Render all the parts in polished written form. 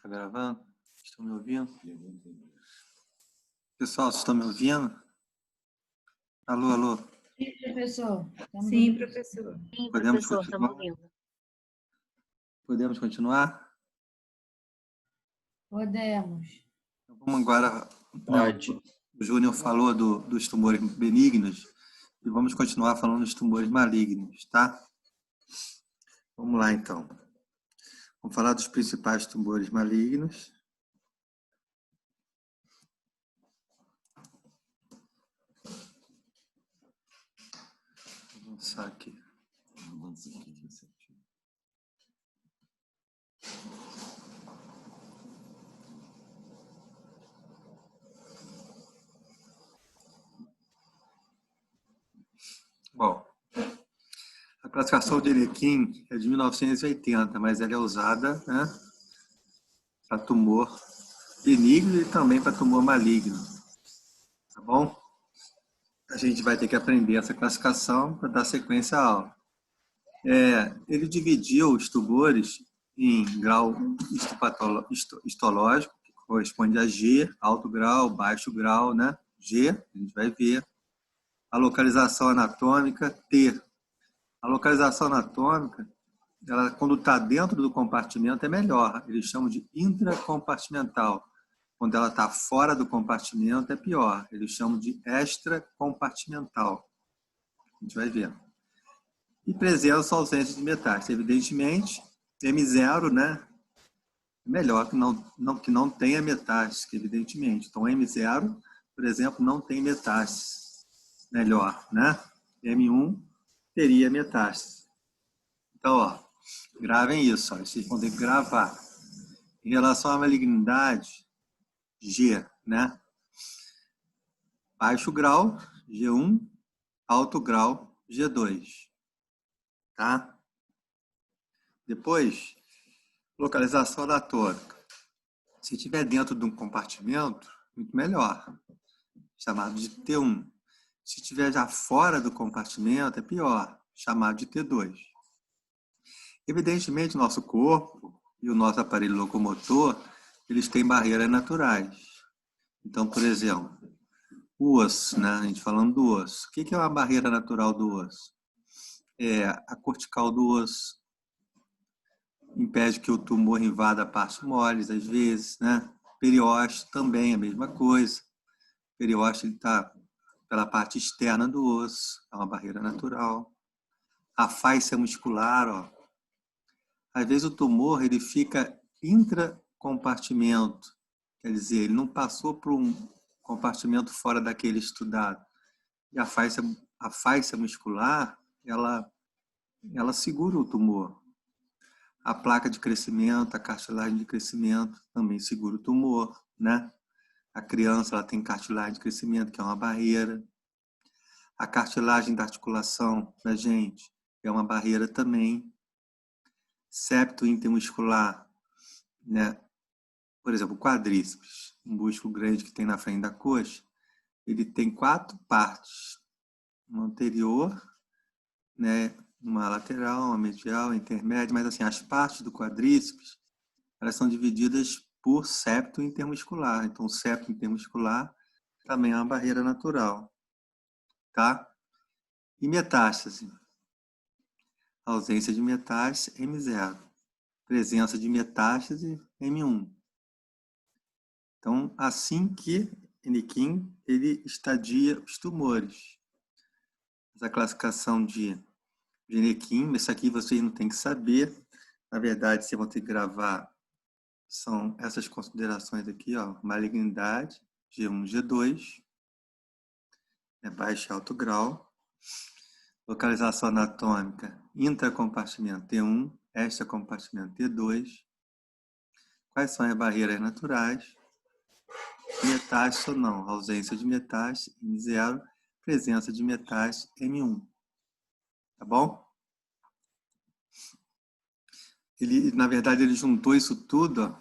Está gravando? Estão me ouvindo? Pessoal, vocês estão me ouvindo? Alô, alô. Sim, professor. Sim, professor. Sim, Podemos professor, continuar? estamos ouvindo. Podemos continuar? Podemos. Então, vamos agora. Pode. O Júnior falou dos tumores benignos e vamos continuar falando dos tumores malignos, tá? Vamos lá, então. Vamos falar dos principais tumores malignos. Vou avançar aqui. Bom, a classificação de Enequim é de 1980, mas ela é usada, né, para tumor benigno e também para tumor maligno. Tá bom? A gente vai ter que aprender essa classificação para dar sequência à aula. Ele dividiu os tumores em grau histológico, que corresponde a G, alto grau, baixo grau, né? G, a gente vai ver. A localização anatômica, T. A localização anatômica, ela, quando está dentro do compartimento, é melhor. Eles chamam de intracompartimental. Quando ela está fora do compartimento, é pior. Eles chamam de extracompartimental. A gente vai ver. E presença ou ausência de metástase. Evidentemente, M0, né? É melhor que não tenha metástase, evidentemente. Então, M0, por exemplo, não tem metástase. Melhor, né? M1 teria metástase. Então, ó, gravem isso, ó, vocês vão ter que gravar. Em relação à malignidade, G, né? Baixo grau, G1, alto grau, G2. Tá? Depois, localização anatômica. Se estiver dentro de um compartimento, muito melhor, chamado de T1. Se estiver já fora do compartimento, é pior, chamado de T2. Evidentemente, o nosso corpo e o nosso aparelho locomotor, eles têm barreiras naturais. Então, por exemplo, o osso, né? A gente falando do osso. O que é uma barreira natural do osso? É a cortical do osso. Impede que o tumor invada a parte moles, às vezes, né? Periósteo também, a mesma coisa. O periósteo está pela parte externa do osso, é uma barreira natural. A fáscia muscular, ó. Às vezes o tumor ele fica intracompartimento, quer dizer, ele não passou por um compartimento fora daquele estudado. E a fáscia muscular, ela segura o tumor. A placa de crescimento, a cartilagem de crescimento também segura o tumor, né? A criança ela tem cartilagem de crescimento, que é uma barreira. A cartilagem da articulação da gente é uma barreira também. Septo intermuscular, né? Por exemplo, o quadríceps, um músculo grande que tem na frente da coxa, ele tem 4 partes. Uma anterior, né? Uma lateral, uma medial, uma intermédia, mas assim, as partes do quadríceps, elas são divididas por septo intermuscular. Então, o septo intermuscular também é uma barreira natural, tá? E metástase. Ausência de metástase, M0. Presença de metástase, M1. Então, assim que Enequim, ele estadia os tumores. Essa classificação de Enequim, isso aqui vocês não têm que saber. Na verdade, vocês vão ter que gravar, são essas considerações aqui, ó. Malignidade, G1, G2, baixo e alto grau. Localização anatômica, intracompartimento T1, extracompartimento T2. Quais são as barreiras naturais? Metástase ou não? Ausência de metástase, M0. Presença de metástase, M1. Tá bom? Ele, na verdade, ele juntou isso tudo, ó,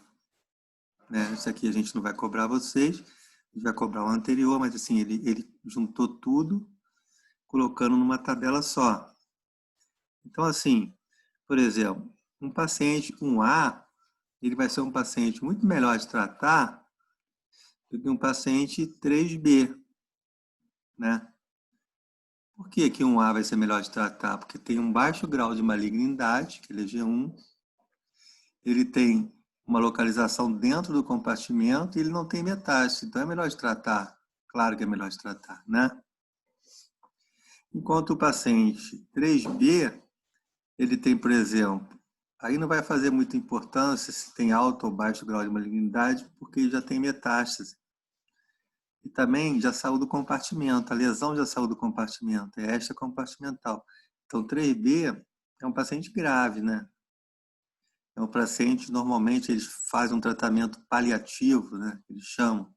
né? Isso aqui a gente não vai cobrar vocês, a gente vai cobrar o anterior, mas assim, ele juntou tudo, colocando numa tabela só. Então, assim, por exemplo, um paciente 1A, ele vai ser um paciente muito melhor de tratar do que um paciente 3B, né? Por que que um A vai ser melhor de tratar? Porque tem um baixo grau de malignidade, que ele é G1, ele tem uma localização dentro do compartimento e ele não tem metástase, então é melhor de tratar. Claro que é melhor de tratar, né? Enquanto o paciente 3B, ele tem, por exemplo, aí não vai fazer muita importância se tem alto ou baixo grau de malignidade, porque ele já tem metástase. E também já saiu do compartimento, a lesão já saiu do compartimento, é extracompartimental. Então, 3B é um paciente grave, né? É um paciente, normalmente, eles fazem um tratamento paliativo, né? Eles chamam.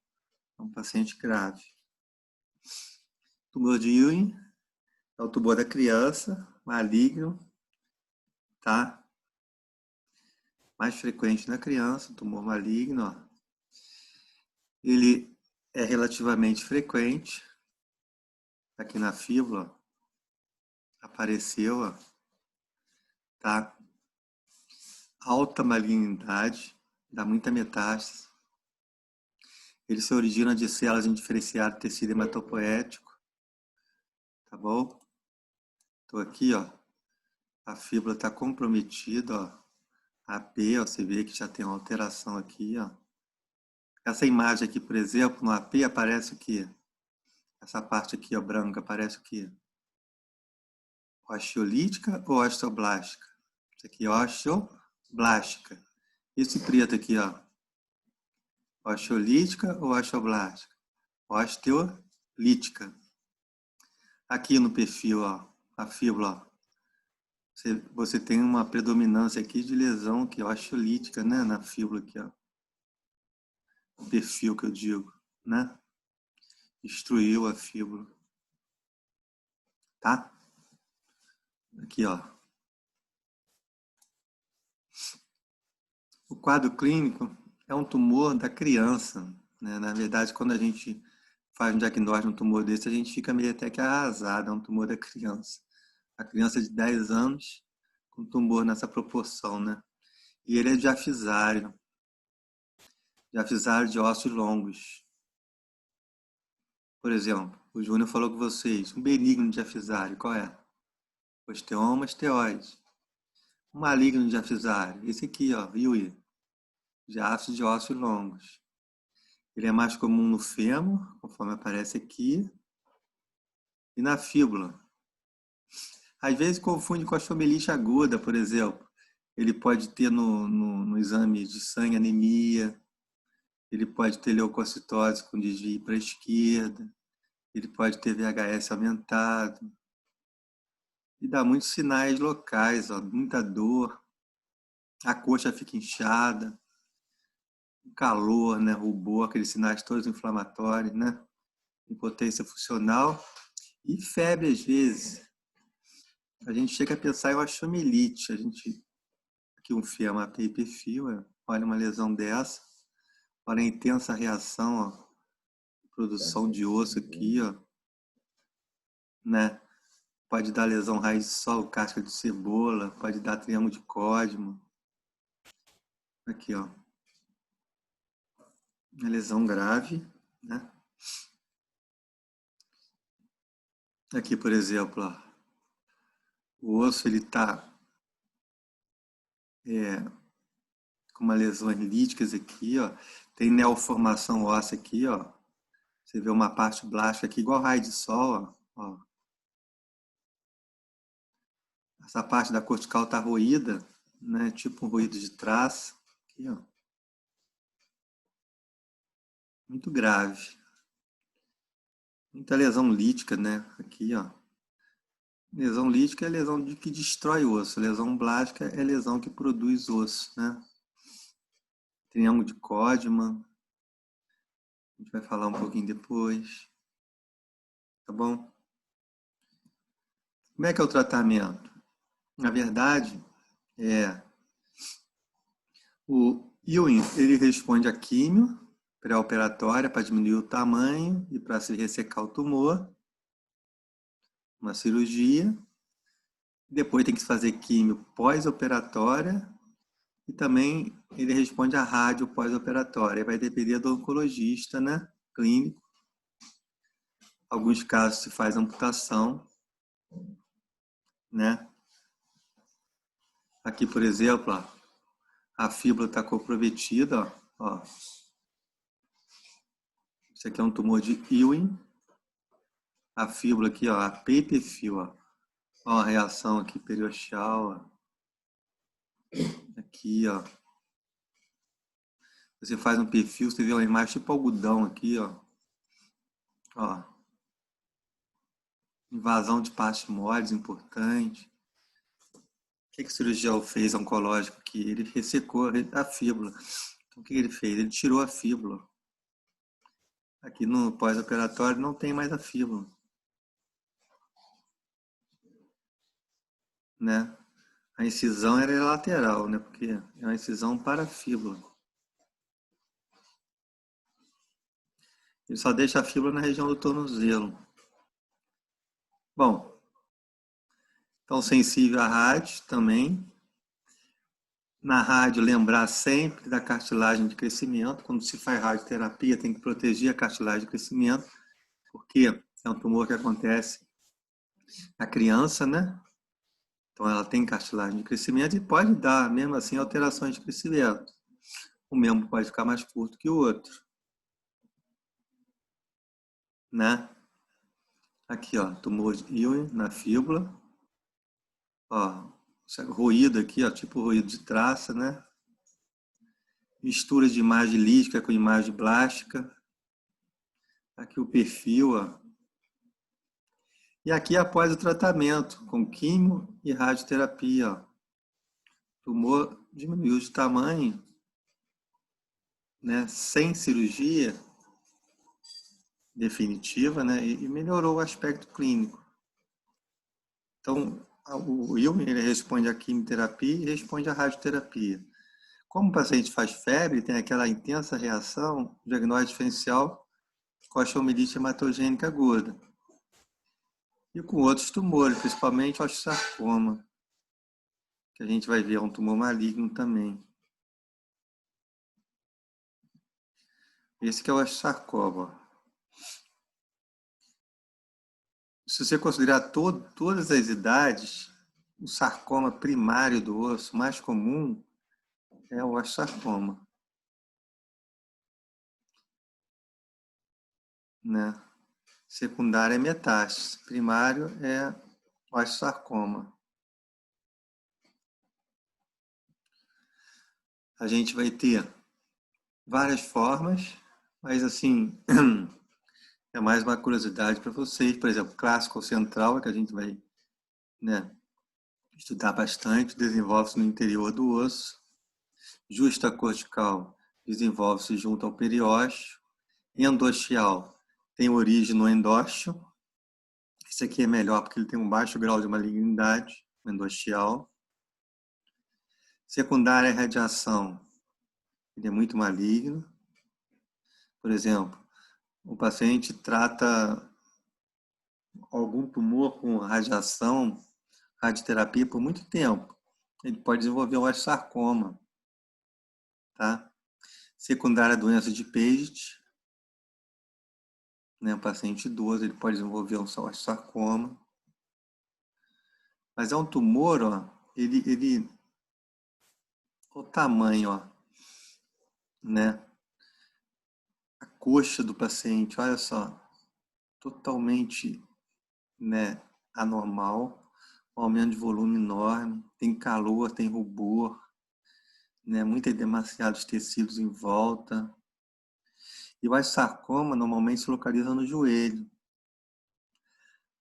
É um paciente grave. Tumor de Ewing é o tumor da criança, maligno, tá? Mais frequente na criança, tumor maligno, ó. Ele é relativamente frequente. Aqui na fíbula, ó. Apareceu, ó. Tá? Alta malignidade, dá muita metástase. Ele se origina de células indiferenciadas do tecido hematopoético, tá bom? Então aqui, ó, a fíbula está comprometida, ó. A P, ó, você vê que já tem uma alteração aqui, ó. Essa imagem aqui, por exemplo, no AP aparece o quê? Essa parte aqui, ó, branca, aparece o quê? Osteolítica ou osteoblástica? Isso aqui é osteoblástica. Esse preto aqui, ó. Osteolítica ou osteoblástica? Osteolítica. Aqui no perfil, ó, a fíbula, ó, você tem uma predominância aqui de lesão que é osteolítica, né, na fíbula aqui, ó. O perfil que eu digo, né? Destruiu a fíbula. Tá? Aqui, ó. O quadro clínico é um tumor da criança, né? Na verdade, quando a gente faz um diagnóstico de um tumor desse, a gente fica meio até que arrasado, é um tumor da criança. A criança de 10 anos com tumor nessa proporção, né? E ele é diafisário de ossos longos. Por exemplo, o Júnior falou com vocês, um benigno diafisário, qual é? Osteoma osteoide. Um maligno diafisário, esse aqui, ó, Yui, diáfise de ossos longos. Ele é mais comum no fêmur, conforme aparece aqui, e na fíbula. Às vezes confunde com a osteomielite aguda, por exemplo. Ele pode ter no exame de sangue anemia, ele pode ter leucocitose com desvio para a esquerda, ele pode ter VHS aumentado. E dá muitos sinais locais, ó, muita dor, a coxa fica inchada, calor, né, rubor, aqueles sinais todos inflamatórios, né, impotência funcional e febre às vezes. A gente chega a pensar em osteomielite, aqui um FIA-MAP e perfil, olha uma lesão dessa, olha a intensa reação, ó, produção de osso aqui, ó, né? Pode dar lesão raiz de sol, casca de cebola, pode dar triângulo de Códimo. Aqui, ó. Uma lesão grave, né? Aqui, por exemplo, ó, o osso ele tá com uma lesões líticas aqui, ó. Tem neoformação óssea aqui, ó. Você vê uma parte blástica aqui igual raio de sol, ó. Essa parte da cortical está roída, né? Tipo um ruído de traço. Aqui, ó. Muito grave. Muita lesão lítica, né? Aqui, ó. Lesão lítica é lesão que destrói o osso. Lesão blástica é lesão que produz osso, né? Triângulo de Códimo. A gente vai falar um pouquinho depois. Tá bom? Como é que é o tratamento? Na verdade, o Ewing, ele responde a químio pré-operatória para diminuir o tamanho e para se ressecar o tumor. Uma cirurgia. Depois tem que se fazer químio pós-operatória E também ele responde à rádio pós-operatória. Vai depender do oncologista, né? Clínico. Alguns casos se faz amputação, né? Aqui, por exemplo, ó, a fíbula está comprometida, ó. Isso aqui é um tumor de Ewing. A fíbula aqui, ó, a PPFIL, ó. Ó, a reação aqui periosteal, ó. Aqui, ó. Você faz um perfil, você vê uma imagem tipo algodão aqui, ó. Ó. Invasão de partes moles importante. O que o cirurgião fez oncológico aqui? Ele ressecou a fíbula. Então, o que ele fez? Ele tirou a fíbula. Aqui no pós-operatório não tem mais a fíbula, né? A incisão era lateral, né? Porque é uma incisão para a fíbula. Ele só deixa a fíbula na região do tornozelo. Bom, então sensível à rádio também. Na rádio, lembrar sempre da cartilagem de crescimento. Quando se faz radioterapia, tem que proteger a cartilagem de crescimento, porque é um tumor que acontece na criança, né? Então, ela tem cartilagem de crescimento e pode dar, mesmo assim, alterações de crescimento. O membro pode ficar mais curto que o outro, né? Aqui, ó, tumor de Ewing na fíbula. Ó, ruído aqui, ó, tipo ruído de traça, né? Mistura de imagem lítica com imagem blástica. Aqui o perfil, ó. E aqui após o tratamento com quimio e radioterapia, ó. O tumor diminuiu de tamanho, né, sem cirurgia definitiva, né, e melhorou o aspecto clínico. Então, o Ewing, ele responde à quimioterapia e responde à radioterapia. Como o paciente faz febre, tem aquela intensa reação, o diagnóstico diferencial com osteomielite hematogênica aguda. E com outros tumores, principalmente o osteosarcoma, que a gente vai ver, é um tumor maligno também. Esse que é o osteosarcoma. Se você considerar todas as idades, o sarcoma primário do osso mais comum é o osteosarcoma, né? Secundário é metástase, primário é osteosarcoma. A gente vai ter várias formas, mas assim, é mais uma curiosidade para vocês. Por exemplo, clássico central, que a gente vai, né, estudar bastante, desenvolve-se no interior do osso. Justa cortical desenvolve-se junto ao periósteo. Endosteal tem origem no endósteo. Esse aqui é melhor porque ele tem um baixo grau de malignidade, o endosteal. Secundária é radiação. Ele é muito maligno. Por exemplo, o paciente trata algum tumor com radiação, radioterapia por muito tempo. Ele pode desenvolver um osteosarcoma, tá? Secundária doença de Paget, né? O paciente idoso, ele pode desenvolver um osteosarcoma. Mas é um tumor, ó, o tamanho, ó, né? A coxa do paciente, olha só, totalmente, né, anormal, um aumento de volume enorme, tem calor, tem rubor, né, demasiados tecidos em volta. E o sarcoma normalmente se localiza no joelho.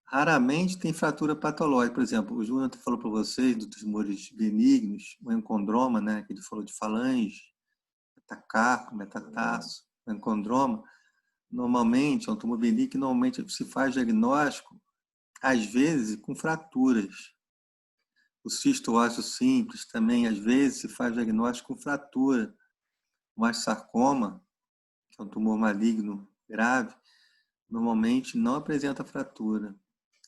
Raramente tem fratura patológica. Por exemplo, o Júnior falou para vocês dos tumores benignos, o encondroma, né, que ele falou de falange, metacarpo, metatarso, o encondroma. Normalmente, é um tumor benigno que normalmente se faz diagnóstico, às vezes, com fraturas. O cisto ósseo simples também, às vezes, se faz diagnóstico com fratura. O sarcoma, que é um tumor maligno grave, normalmente não apresenta fratura.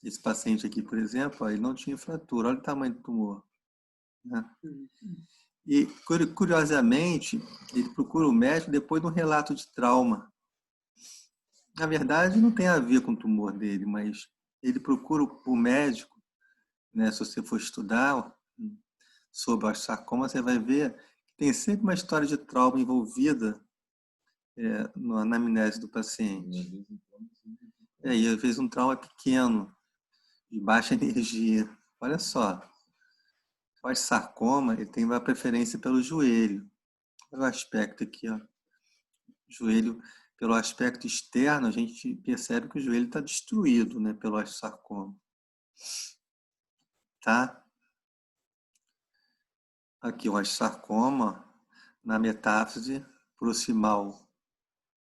Esse paciente aqui, por exemplo, ele não tinha fratura. Olha o tamanho do tumor, né? E, curiosamente, ele procura o médico depois de um relato de trauma. Na verdade, não tem a ver com o tumor dele, mas ele procura o médico, né? Se você for estudar sobre o osteosarcoma, você vai ver que tem sempre uma história de trauma envolvida na anamnese do paciente. E às vezes um trauma pequeno, de baixa energia. Olha só, o osteosarcoma, ele tem uma preferência pelo joelho. Olha o aspecto aqui, ó. Joelho, pelo aspecto externo, a gente percebe que o joelho está destruído, né, pelo osteosarcoma. Tá? Aqui o osteosarcoma na metáfise proximal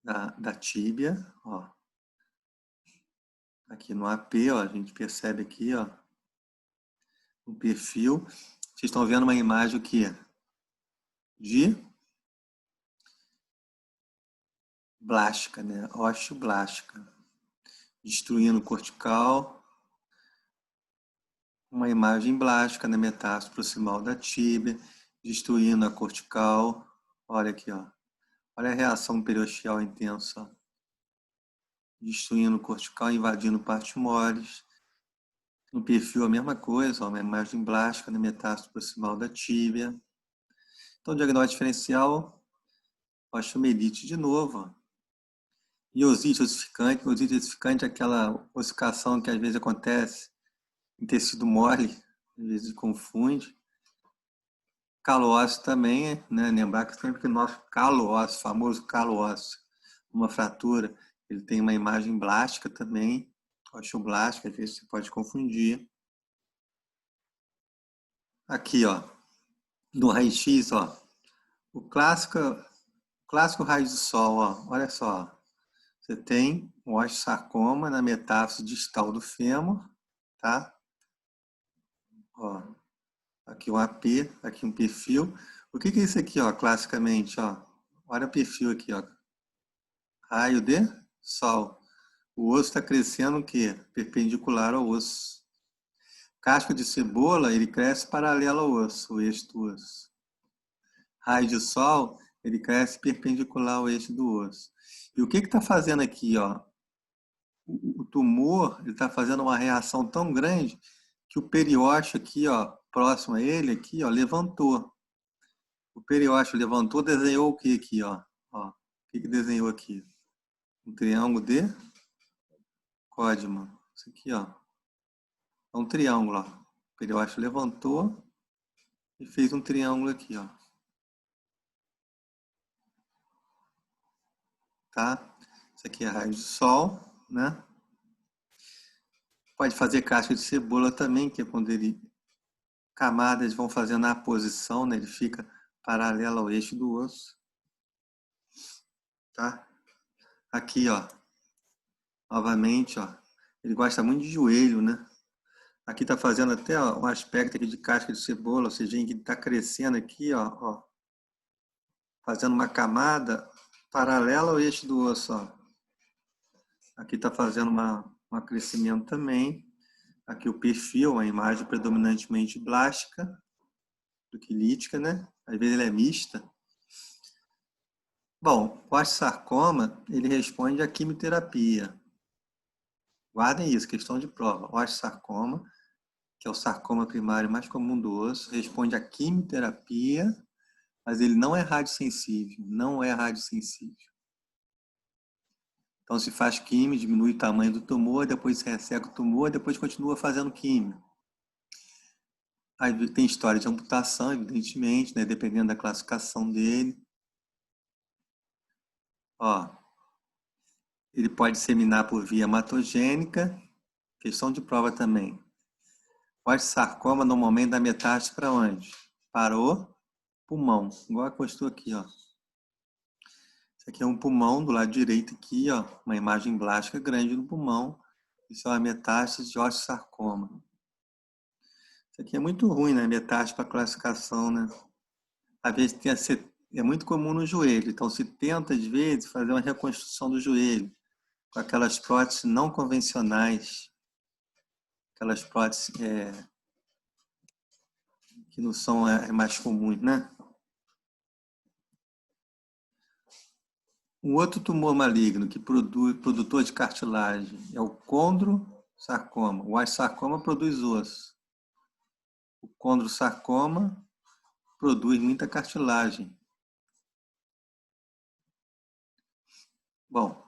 da tíbia, ó. Aqui no AP, ó, a gente percebe aqui, ó, no perfil. Vocês estão vendo uma imagem aqui de blástica, né? Osteoblástica. Destruindo o cortical. Uma imagem blástica na metáfise proximal da tíbia, destruindo a cortical. Olha aqui, ó. Olha a reação periosteal intensa. Destruindo o cortical, invadindo partes moles. No perfil a mesma coisa, ó, uma imagem blástica na metáfise proximal da tíbia. Então, diagnóstico diferencial, osteomielite de novo. Ó. Iosite ossificante. Iosite ossificante é aquela ossificação que às vezes acontece em tecido mole, às vezes confunde. Calo ósseo também, né? Lembrar que sempre que o nosso calo ósseo, famoso calo ósseo, uma fratura, ele tem uma imagem blástica também, osteoblástica, às vezes você pode confundir. Aqui, ó, no raio-x, ó, o clássico raio do sol, ó, olha só, você tem um osteosarcoma na metáfise distal do fêmur, tá? Ó, aqui um AP, aqui um perfil. O que é isso aqui, ó, classicamente, ó? Olha o perfil aqui, ó. Raio de sol. O osso está crescendo o quê? Perpendicular ao osso. Casca de cebola, ele cresce paralelo ao osso, o eixo do osso. Raio de sol, ele cresce perpendicular ao eixo do osso. E o que está fazendo aqui, ó? O tumor, ele está fazendo uma reação tão grande que o periósteo aqui, ó, próximo a ele, aqui, ó, levantou. O periósteo levantou, desenhou o que aqui, ó? Ó, o que desenhou aqui? Um triângulo de Códman. Isso aqui, ó. É um triângulo, ó. O periósteo levantou e fez um triângulo aqui, ó. Tá? Isso aqui é raio de sol, né? Pode fazer casca de cebola também, que é quando camadas vão fazendo a posição, né? Ele fica paralelo ao eixo do osso. Tá? Aqui, ó. Novamente, ó. Ele gosta muito de joelho, né? Aqui tá fazendo até ó, um aspecto aqui de casca de cebola, ou seja, que está crescendo aqui, ó, fazendo uma camada paralela ao eixo do osso, ó. Aqui está fazendo um crescimento também. Aqui o perfil, a imagem predominantemente blástica do que lítica, né? Às vezes ele é mista. Bom, o osteosarcoma, ele responde à quimioterapia. Guardem isso, questão de prova. O osteosarcoma, que é o sarcoma primário mais comum do osso, responde à quimioterapia, mas ele não é radiosensível, não é radiosensível. Então se faz quimio, diminui o tamanho do tumor, depois se resseca o tumor, depois continua fazendo quimio. Aí tem história de amputação, evidentemente, né, dependendo da classificação dele. Ó, ele pode disseminar por via hematogênica, questão de prova também. Osteosarcoma normalmente dá metástase para onde? Para o pulmão, igual postou aqui, ó. Isso aqui é um pulmão do lado direito aqui, ó, uma imagem blástica grande no pulmão. Isso é uma metástase de osteosarcoma. Isso aqui é muito ruim, né? Metástase para classificação, né? Às vezes é muito comum no joelho, então se tenta, às vezes, fazer uma reconstrução do joelho com aquelas próteses não convencionais, aquelas próteses que não são mais comuns, né? Um outro tumor maligno que produtor de cartilagem é o condrosarcoma. O osteosarcoma produz osso. O condrosarcoma produz muita cartilagem. Bom,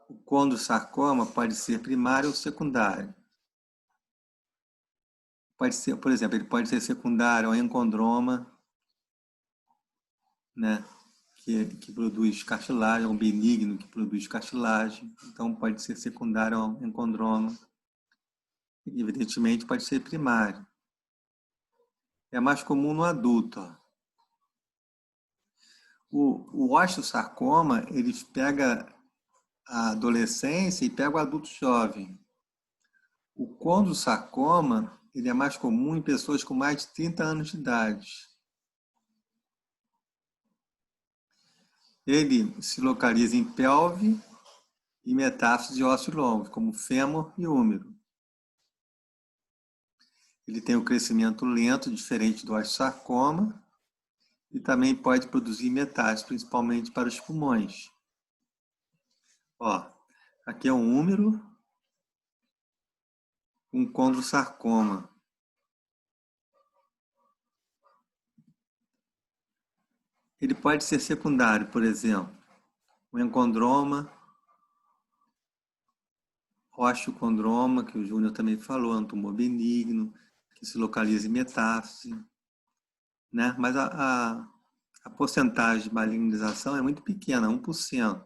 o condrosarcoma pode ser primário ou secundário. Pode ser, por exemplo, ele pode ser secundário ao encondroma, né? Que produz cartilagem, um benigno que produz cartilagem. Então, pode ser secundário ao encondroma. Evidentemente, pode ser primário. É mais comum no adulto. Ó. O osteosarcoma, ele pega a adolescência e pega o adulto jovem. O condrosarcoma, ele é mais comum em pessoas com mais de 30 anos de idade. Ele se localiza em pelve e metástase de ósseo longo, como fêmur e úmero. Ele tem um crescimento lento, diferente do osteosarcoma, e também pode produzir metástase, principalmente para os pulmões. Ó, aqui é um úmero, um condrosarcoma. Ele pode ser secundário, por exemplo, o encondroma, osteocondroma, que o Júnior também falou, é um tumor benigno, que se localiza em metástase, né? Mas a porcentagem de malignização é muito pequena, 1%.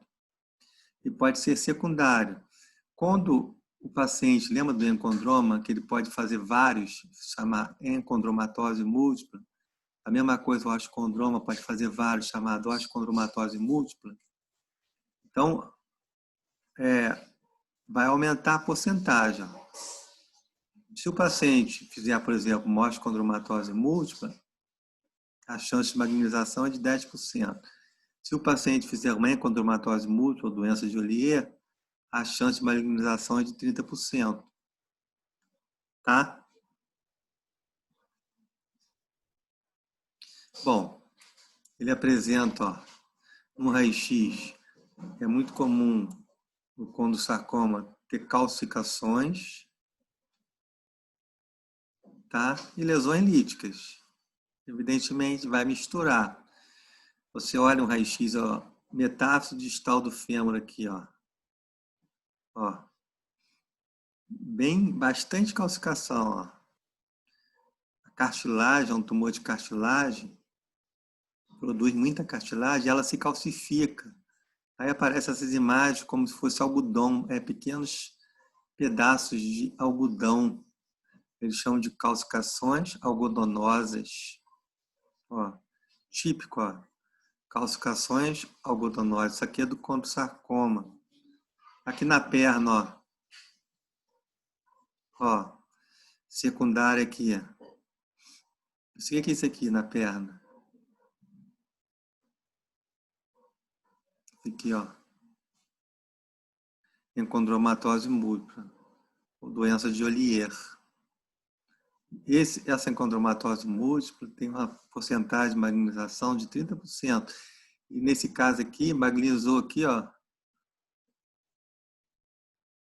E pode ser secundário. Quando o paciente lembra do encondroma, que ele pode fazer vários, chamar encondromatose múltipla, a mesma coisa o osteocondroma pode fazer vários, chamado osteocondromatose múltipla. Então, vai aumentar a porcentagem. Se o paciente fizer, por exemplo, uma osteocondromatose múltipla, a chance de malignização é de 10%. Se o paciente fizer uma encondromatose múltipla, ou doença de Ollier, a chance de malignização é de 30%. Tá? Bom, ele apresenta, ó, no raio-x, é muito comum no condrosarcoma ter calcificações, tá? E lesões líticas. Evidentemente, vai misturar. Você olha um raio-x, ó, metástase distal do fêmur aqui, ó. Ó. Bastante calcificação, ó. A cartilagem, um tumor de cartilagem, produz muita cartilagem, ela se calcifica. Aí aparecem essas imagens como se fosse algodão, pequenos pedaços de algodão. Eles chamam de calcificações algodonosas. Ó, típico, ó. Calcificações algodonosas. Isso aqui é do condrosarcoma. Aqui na perna, ó. Secundária aqui. O que é isso aqui na perna? Aqui, ó. Encondromatose múltipla, ou doença de Ollier. Essa encondromatose múltipla tem uma porcentagem de malignização de 30%. E nesse caso aqui, magnizou aqui, ó,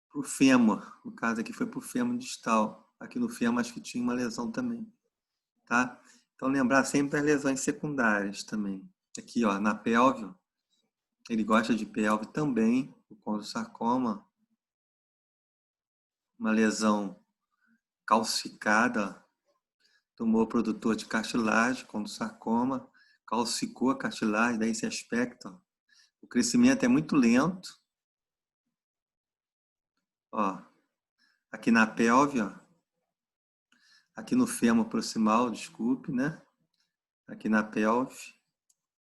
para o fêmur. No caso aqui foi para o fêmur distal. Aqui no fêmur acho que tinha uma lesão também. Tá? Então lembrar sempre das lesões secundárias também. Aqui, ó, na pelve, ó, ele gosta de pelve também, o condrosarcoma, uma lesão calcificada, tumor produtor de cartilagem, condrosarcoma, calcicou a cartilagem, daí esse aspecto. Ó. O crescimento é muito lento. Ó, aqui na pelve, ó, aqui no fêmur proximal, desculpe, né? Aqui na pelve,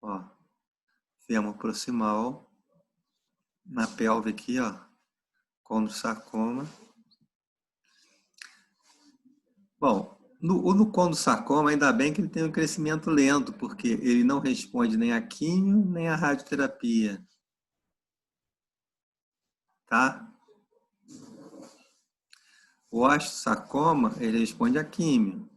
ó, fêmur proximal, na pelve aqui, ó, condrosarcoma. Bom, no condrosarcoma, ainda bem que ele tem um crescimento lento, porque ele não responde nem à quimio, nem à radioterapia. Tá? O osteosarcoma, ele responde à químio,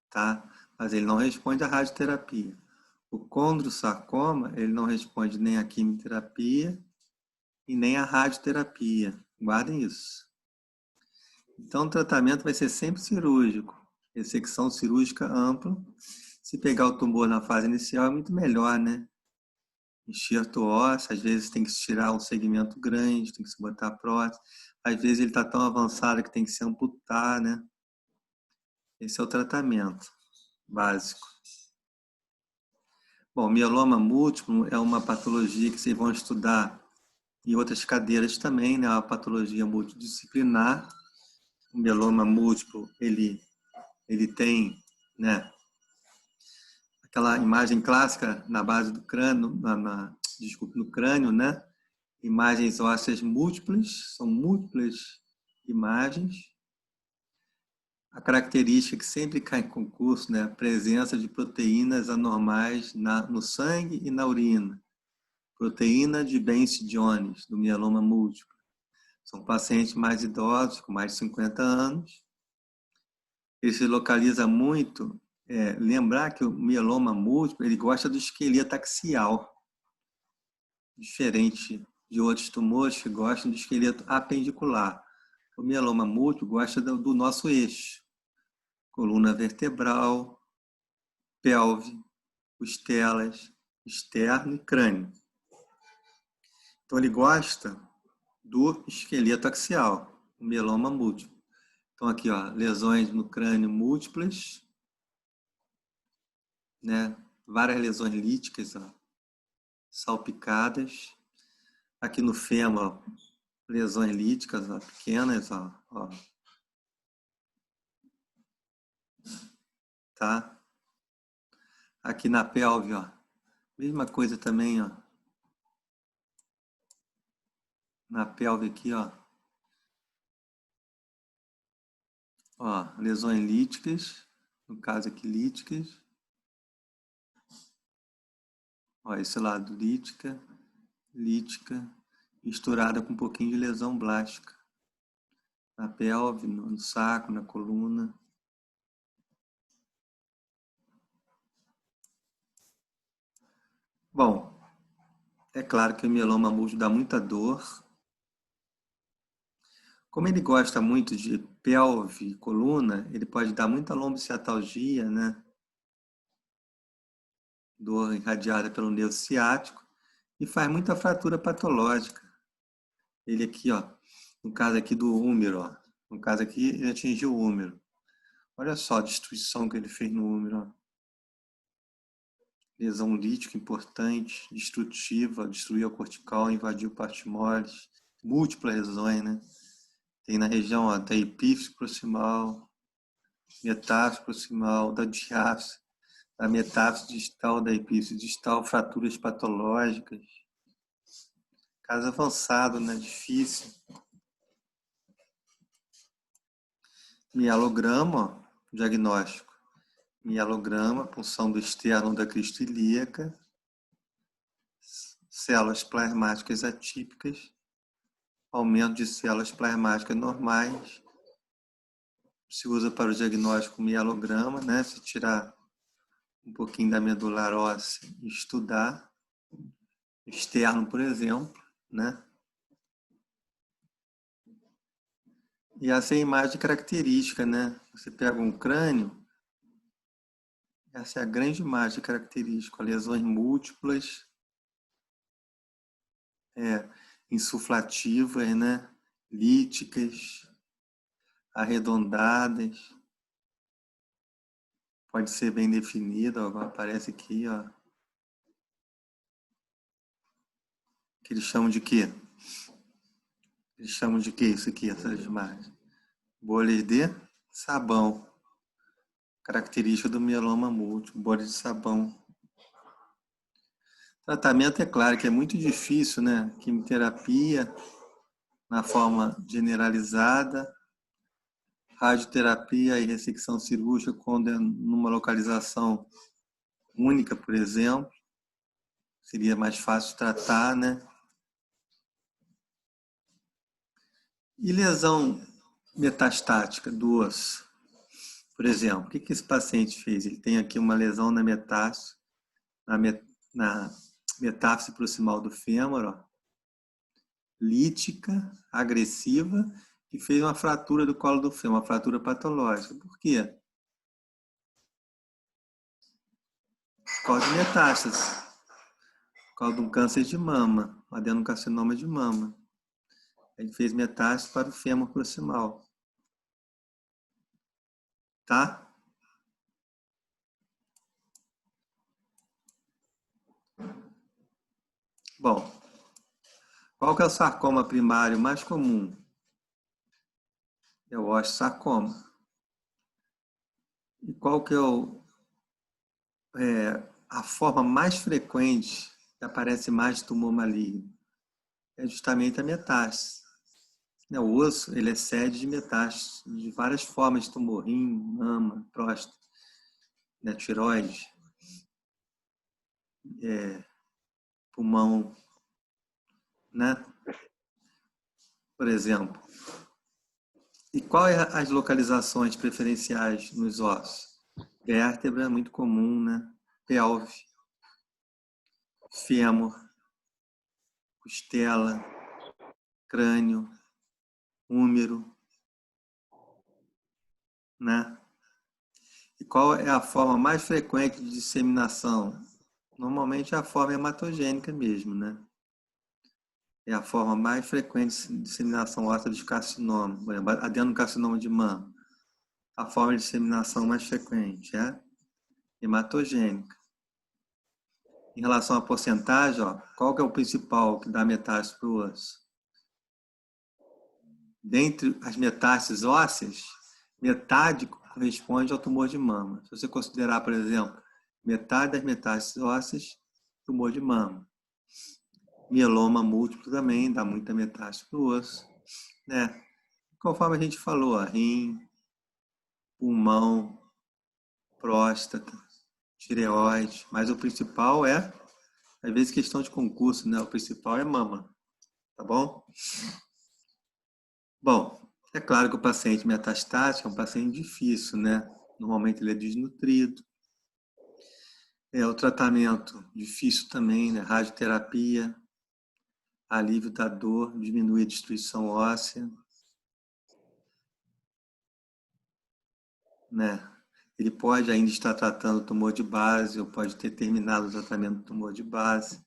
tá? Mas ele não responde à radioterapia. O condrosarcoma, ele não responde nem à quimioterapia e nem à radioterapia. Guardem isso. Então, o tratamento vai ser sempre cirúrgico. Ressecção cirúrgica ampla. Se pegar o tumor na fase inicial, é muito melhor, né? Enxerto ósseo, às vezes tem que se tirar um segmento grande, tem que se botar prótese. Às vezes ele está tão avançado que tem que se amputar, né? Esse é o tratamento básico. Bom, mieloma múltiplo é uma patologia que vocês vão estudar em outras cadeiras também, né? É uma patologia multidisciplinar. O mieloma múltiplo, ele tem, né, aquela imagem clássica na base do crânio, desculpe, no crânio, né? Imagens ósseas múltiplas, são múltiplas imagens. A característica que sempre cai em concurso, né? A presença de proteínas anormais no sangue e na urina. Proteína de Benz-Jones, do mieloma múltiplo. São pacientes mais idosos, com mais de 50 anos. Ele se localiza muito, lembrar que o mieloma múltiplo, ele gosta do esqueleto axial, diferente de outros tumores que gostam do esqueleto apendicular. O mieloma múltiplo gosta do nosso eixo, coluna vertebral, pelve, costelas, externo e crânio. Então, ele gosta do esqueleto axial, o mieloma múltiplo. Então, aqui, ó, lesões no crânio múltiplas, né? Várias lesões líticas, ó, salpicadas. Aqui no fêmur, ó, lesões líticas, ó, pequenas, ó, tá? Aqui na pelve, ó, mesma coisa também, ó. Na pelve aqui, ó. Ó, lesões líticas, no caso aqui líticas. Ó, esse lado lítica, misturada com um pouquinho de lesão blástica. Na pelve, no saco, na coluna. Bom, é claro que o mieloma múltiplo dá muita dor. Como ele gosta muito de pelve e coluna, ele pode dar muita lombociatalgia, né? Dor irradiada pelo nervo ciático, e faz muita fratura patológica. Ele aqui, ó, no caso aqui do úmero, ó, no caso aqui ele atingiu o úmero. Olha só a destruição que ele fez no úmero, ó. Lesão lítica importante, destrutiva, destruiu a cortical, invadiu partes moles, múltiplas lesões, né? Tem na região, ó, da epífise proximal, metáfise proximal, da diáfise, da metáfise distal, da epífise distal, fraturas patológicas. Caso avançado, né? Difícil. Mielograma, ó, diagnóstico. Mielograma, punção do externo da crista ilíaca, células plasmáticas atípicas, aumento de células plasmáticas normais. Se usa para o diagnóstico mielograma, né? Se tirar um pouquinho da medular óssea e estudar, externo, por exemplo, né? E essa é a imagem característica, né? Você pega um crânio, essa é a grande imagem característica, lesões múltiplas, insuflativas, né? Líticas, arredondadas, pode ser bem definida, ó, aparece aqui, ó, que eles chamam de quê? Eles chamam de quê isso aqui, essas imagens? Bolhas de sabão, característica do mieloma múltiplo, bolha de sabão. Tratamento, é claro que é muito difícil, né? Quimioterapia na forma generalizada, radioterapia e ressecção cirúrgica quando é numa localização única, por exemplo, seria mais fácil tratar, né? E lesão metastática do osso? Por exemplo, o que esse paciente fez? Ele tem aqui uma lesão na metáfise, na metáfise proximal do fêmur, ó, lítica, agressiva, que fez uma fratura do colo do fêmur, uma fratura patológica. Por quê? Por causa de metástase. Por causa de um câncer de mama, um adenocarcinoma de mama. Ele fez metástase para o fêmur proximal. Tá? Bom, qual que é o sarcoma primário mais comum? É o osteosarcoma. E qual que é a forma mais frequente que aparece mais tumor maligno? É justamente a metástase. O osso, ele é sede de metástase, de várias formas de tumor, rim, mama, próstata, tireoide, pulmão, né? Por exemplo. E quais as localizações preferenciais nos ossos? Vértebra, muito comum, né? Pelve, fêmur, costela, crânio, úmero, né? E qual é a forma mais frequente de disseminação? Normalmente é a forma hematogênica mesmo, né? É a forma mais frequente de disseminação óssea dos carcinomas, por exemplo, adenocarcinoma de mama. A forma de disseminação mais frequente é hematogênica. Em relação à porcentagem, ó, qual que é o principal que dá metástase para o osso? Dentre as metástases ósseas, metade corresponde ao tumor de mama. Se você considerar, por exemplo, metade das metástases ósseas, tumor de mama. Mieloma múltiplo também dá muita metástase para o osso, né? Conforme a gente falou, ó, rim, pulmão, próstata, tireoide, mas o principal é, às vezes, questão de concurso, né? O principal é mama, tá bom? Bom, é claro que o paciente metastático é um paciente difícil, né? Normalmente ele é desnutrido. O tratamento difícil também, né? Radioterapia, alívio da dor, diminui a destruição óssea, né? Ele pode ainda estar tratando o tumor de base ou pode ter terminado o tratamento do tumor de base.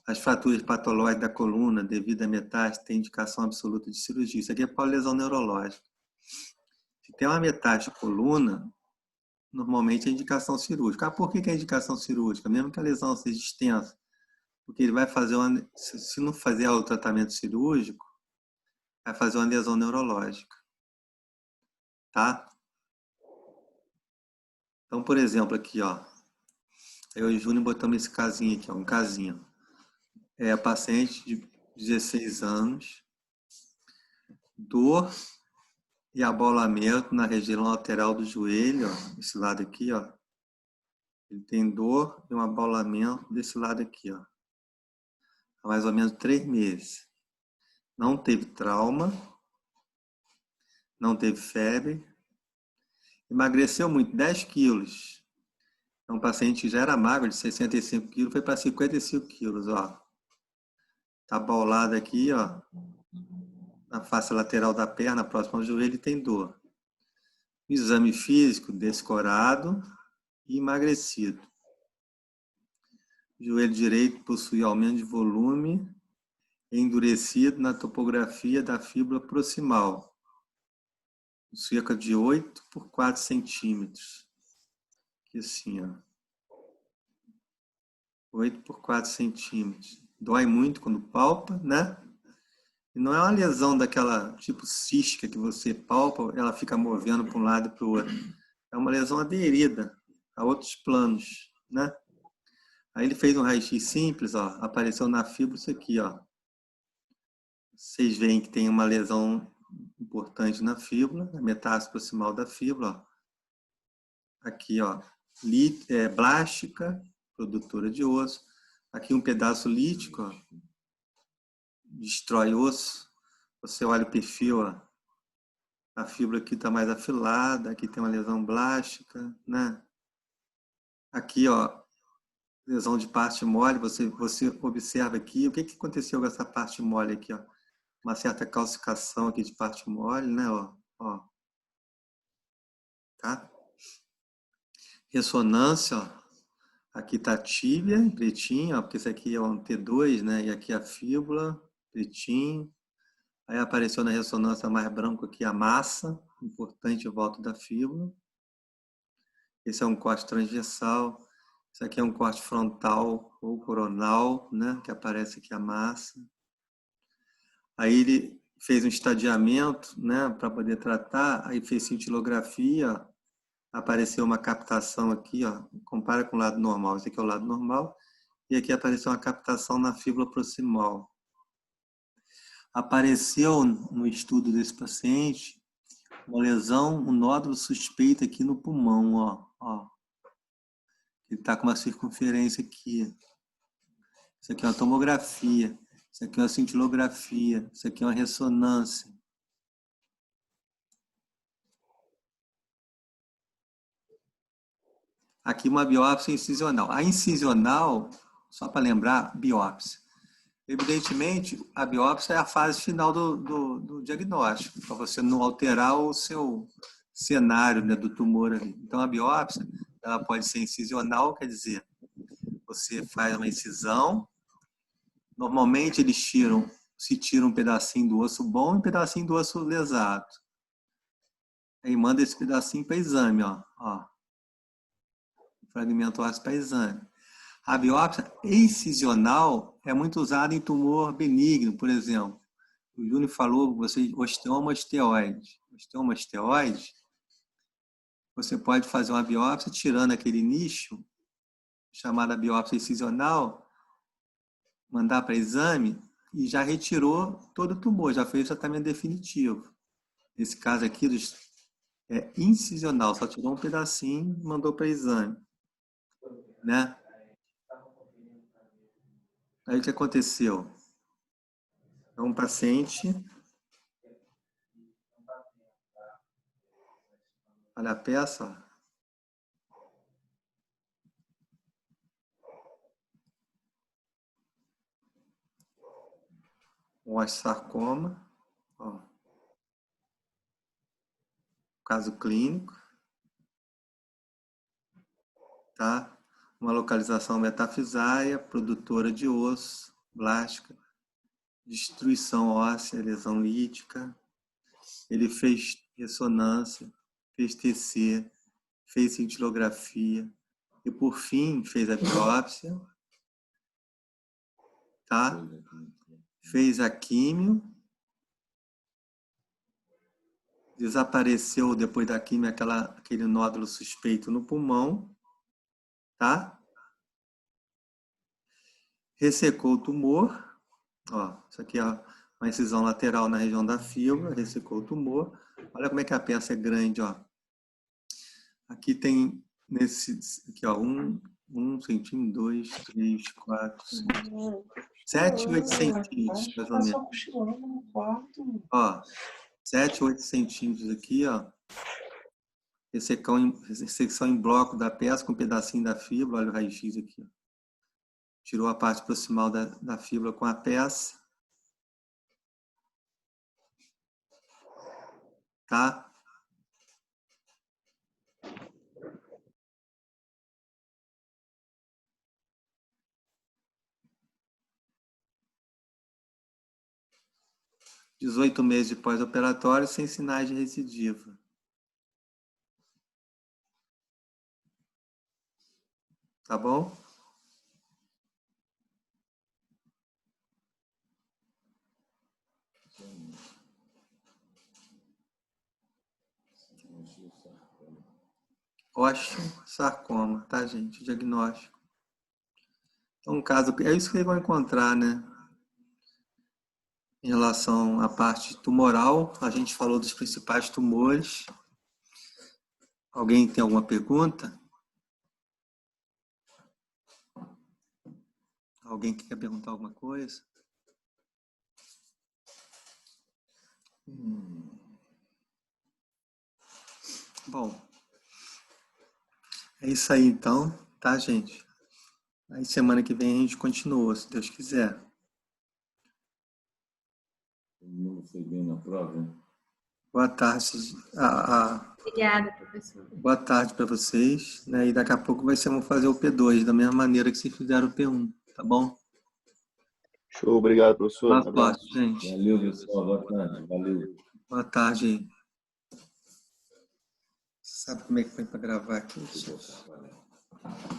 As fraturas patológicas da coluna devido à metástase têm indicação absoluta de cirurgia. Isso aqui é para lesão neurológica. Se tem uma metástase de coluna, normalmente é indicação cirúrgica. Ah, por que é indicação cirúrgica? Mesmo que a lesão seja extensa. Porque ele vai fazer se não fazer o tratamento cirúrgico, vai fazer uma lesão neurológica. Tá? Então, por exemplo, aqui, ó. Eu e o Júnior botamos esse casinho aqui, ó, um casinho. É paciente de 16 anos, dor e abolamento na região lateral do joelho, ó, esse lado aqui, ó. Ele tem dor e um abolamento desse lado aqui, ó. Há mais ou menos 3 meses. Não teve trauma, não teve febre, emagreceu muito, 10 quilos. É um paciente que já era magro, de 65 quilos, foi para 55 quilos, ó. Tá abaulado aqui, ó, na face lateral da perna, próximo ao joelho, e tem dor. Exame físico descorado e emagrecido. O joelho direito possui aumento de volume endurecido na topografia da fíbula proximal, cerca de 8 por 4 centímetros. Aqui assim, ó. 8 por 4 centímetros. Dói muito quando palpa, né? E não é uma lesão daquela tipo cística que você palpa, ela fica movendo para um lado e para o outro. É uma lesão aderida a outros planos, né? Aí ele fez um raio-x simples, ó, apareceu na fíbula isso aqui, ó. Vocês veem que tem uma lesão importante na fíbula, a metástase proximal da fíbula, ó. Aqui, ó, blástica, produtora de osso. Aqui um pedaço lítico, ó, destrói osso. Você olha o perfil, ó, a fíbula aqui está mais afilada, aqui tem uma lesão blástica, né? Aqui, ó, lesão de parte mole, você observa aqui, o que aconteceu com essa parte mole aqui, ó? Uma certa calcificação aqui de parte mole, né, ó, tá? Ressonância, ó, aqui tá a tíbia, pretinho, ó, porque esse aqui é um T2, né, e aqui a fíbula, pretinho. Aí apareceu na ressonância mais branco aqui a massa, importante em volta da fíbula. Esse é um corte transversal. Isso aqui é um corte frontal ou coronal, né, que aparece aqui a massa. Aí ele fez um estadiamento, né, para poder tratar, aí fez cintilografia, apareceu uma captação aqui, ó, compara com o lado normal, esse aqui é o lado normal, e aqui apareceu uma captação na fíbula proximal. Apareceu no estudo desse paciente uma lesão, um nódulo suspeito aqui no pulmão, ó. Ele está com uma circunferência aqui. Isso aqui é uma tomografia, isso aqui é uma cintilografia, isso aqui é uma ressonância. Aqui uma biópsia incisional. A incisional, só para lembrar, biópsia. Evidentemente, a biópsia é a fase final do diagnóstico, para você não alterar o seu cenário, né, do tumor ali. Então, a biópsia ela pode ser incisional, quer dizer, você faz uma incisão, normalmente eles se tira um pedacinho do osso bom e um pedacinho do osso lesado. Aí manda esse pedacinho para exame, ó. Fragmento ósseo para exame. A biópsia incisional é muito usada em tumor benigno, por exemplo. O Júnior falou, você, osteoma osteoide. Osteoma osteoide, você pode fazer uma biópsia tirando aquele nicho, chamada biópsia incisional, mandar para exame e já retirou todo o tumor, já fez o tratamento definitivo. Nesse caso aqui é incisional, só tirou um pedacinho e mandou para exame, né? Aí o que aconteceu? É um paciente, olha a peça, ó. Um osteosarcoma, ó. Caso clínico, tá? Uma localização metafisária, produtora de osso, blástica, destruição óssea, lesão lítica. Ele fez ressonância, fez TC, fez cintilografia e, por fim, fez a biópsia, tá? Fez a químio, desapareceu depois da químio aquele nódulo suspeito no pulmão, tá? Ressecou o tumor, ó, isso aqui é uma incisão lateral na região da fíbula, ressecou o tumor. Olha como é que a peça é grande, ó. Aqui tem aqui, ó, um centímetro, 2, 3, 4, 5, 7, 8 centímetros, mais ou menos. Ó, 7, 8 centímetros aqui, ó. Ressecção em bloco da peça com um pedacinho da fíbula, olha o raio-x aqui, ó. Tirou a parte proximal da fíbula com a peça. Tá? (18 meses de pós-operatório sem sinais de recidiva). Tá bom? Osteosarcoma, tá, gente? Diagnóstico. Então, um caso, é isso que eles vão encontrar, né? Em relação à parte tumoral, a gente falou dos principais tumores. Alguém tem alguma pergunta? Alguém que quer perguntar alguma coisa? Bom, é isso aí então, tá, gente? Aí semana que vem a gente continua, se Deus quiser. Todo mundo foi bem na prova, hein? Boa tarde. Obrigada, professor. Boa tarde para vocês, né? E daqui a pouco vamos fazer o P2 da mesma maneira que vocês fizeram o P1, tá bom? Show, obrigado, professor. Boa Um abraço. sorte, gente. Valeu, pessoal. Boa tarde. Valeu. Boa tarde aí. Sabe como é que foi para gravar aqui? Deixa eu trabalhar.